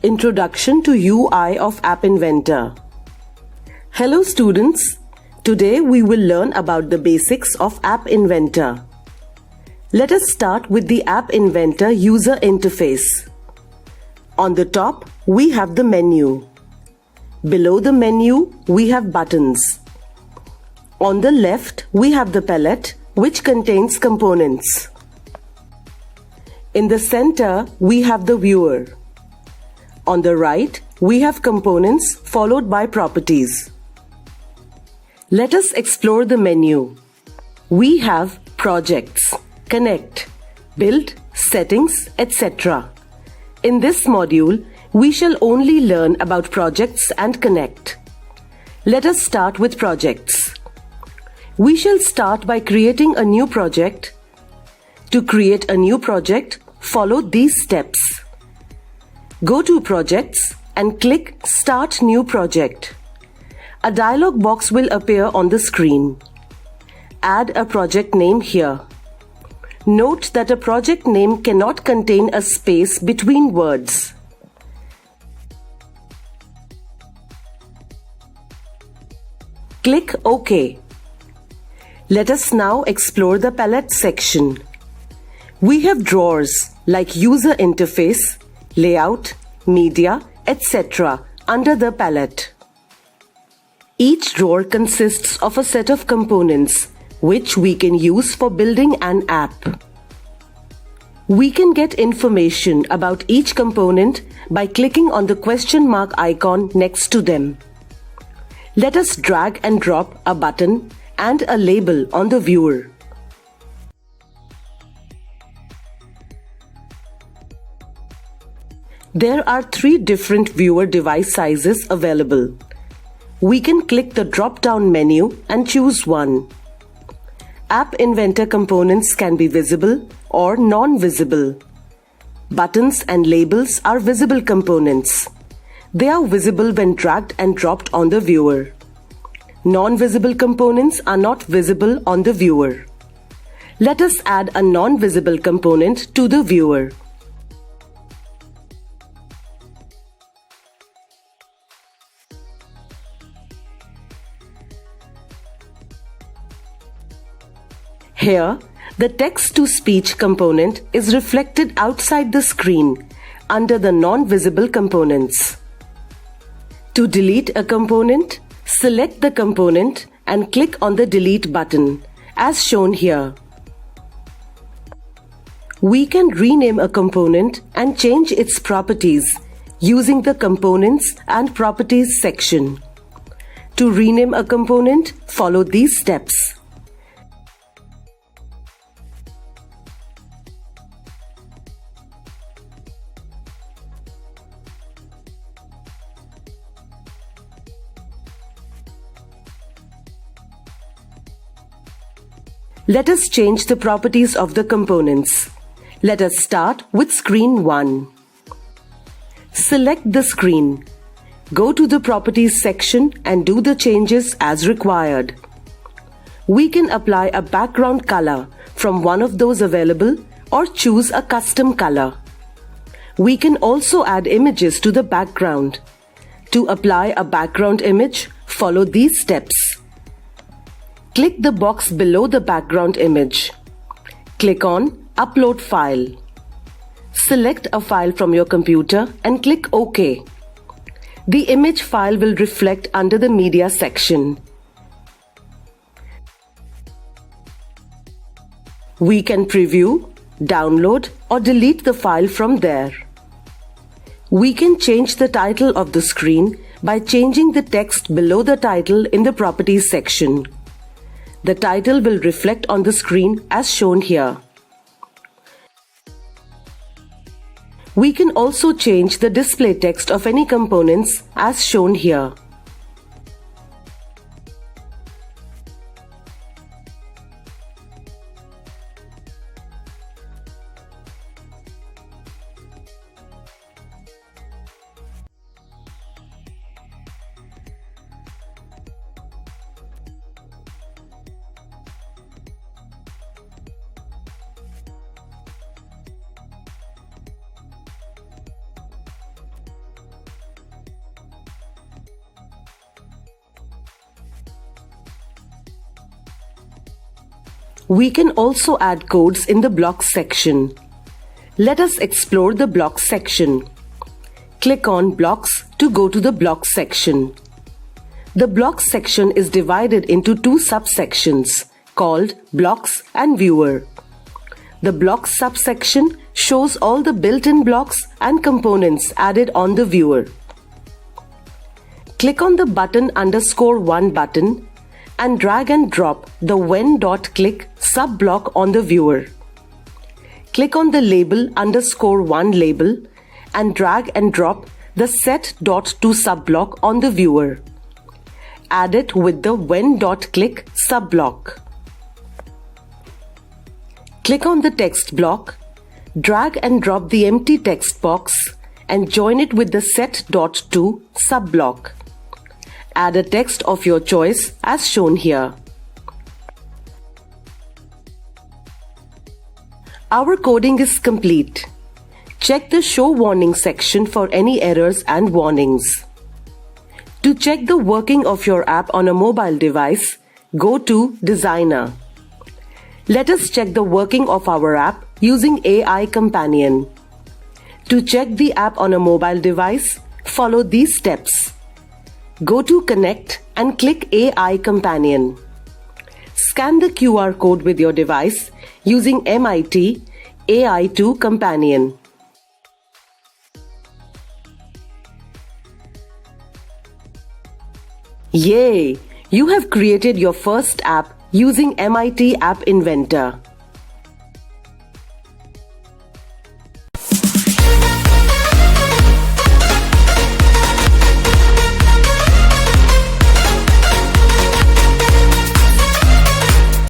Introduction to UI of App Inventor. Hello students, today we will learn about the basics of App Inventor. Let us start with the App Inventor user interface. On the top, we have the menu. Below the menu, we have buttons. On the left, we have the palette, which contains components. In the center, we have the viewer. On the right, we have components followed by properties. Let us explore the menu. We have projects, connect, build, settings, etc. In this module, we shall only learn about projects and connect. Let us start with projects. We shall start by creating a new project. To create a new project, follow these steps. Go to Projects and click Start New Project. A dialog box will appear on the screen. Add a project name here. Note that a project name cannot contain a space between words. Click OK. Let us now explore the palette section. We have drawers like User Interface, Layout, Media, etc. under the palette. Each drawer consists of a set of components which we can use for building an app. We can get information about each component by clicking on the question mark icon next to them. Let us drag and drop a button and a label on the viewer. There are 3 different viewer device sizes available. We can click the drop-down menu and choose one. App Inventor components can be visible or non-visible. Buttons and labels are visible components. They are visible when dragged and dropped on the viewer. Non-visible components are not visible on the viewer. Let us add a non-visible component to the viewer. Here, the text-to-speech component is reflected outside the screen under the non-visible components. To delete a component, select the component and click on the Delete button, as shown here. We can rename a component and change its properties using the Components and Properties section. To rename a component, follow these steps. Let us change the properties of the components. Let us start with screen 1. Select the screen. Go to the Properties section and do the changes as required. We can apply a background color from one of those available or choose a custom color. We can also add images to the background. To apply a background image, follow these steps. Click the box below the background image. Click on Upload File. Select a file from your computer and click OK. The image file will reflect under the Media section. We can preview, download, or delete the file from there. We can change the title of the screen by changing the text below the title in the Properties section. The title will reflect on the screen as shown here. We can also change the display text of any components as shown here. We can also add codes in the blocks section. Let us explore the blocks section. Click on Blocks to go to the Blocks section. The Blocks section is divided into two subsections called Blocks and Viewer. The Blocks subsection shows all the built-in blocks and components added on the viewer. Click on the button _1 button and drag and drop the when.click sub-block on the viewer. Click on the label _1 label and drag and drop the set.to sub-block on the viewer. Add it with the when.click sub-block. Click on the text block, drag and drop the empty text box and join it with the set.to sub-block. Add a text of your choice as shown here. Our coding is complete. Check the Show Warning section for any errors and warnings. To check the working of your app on a mobile device, go to Designer. Let us check the working of our app using AI Companion. To check the app on a mobile device, follow these steps. Go to Connect and click AI Companion. Scan the QR code with your device using MIT AI2 Companion. Yay! You have created your first app using MIT App Inventor.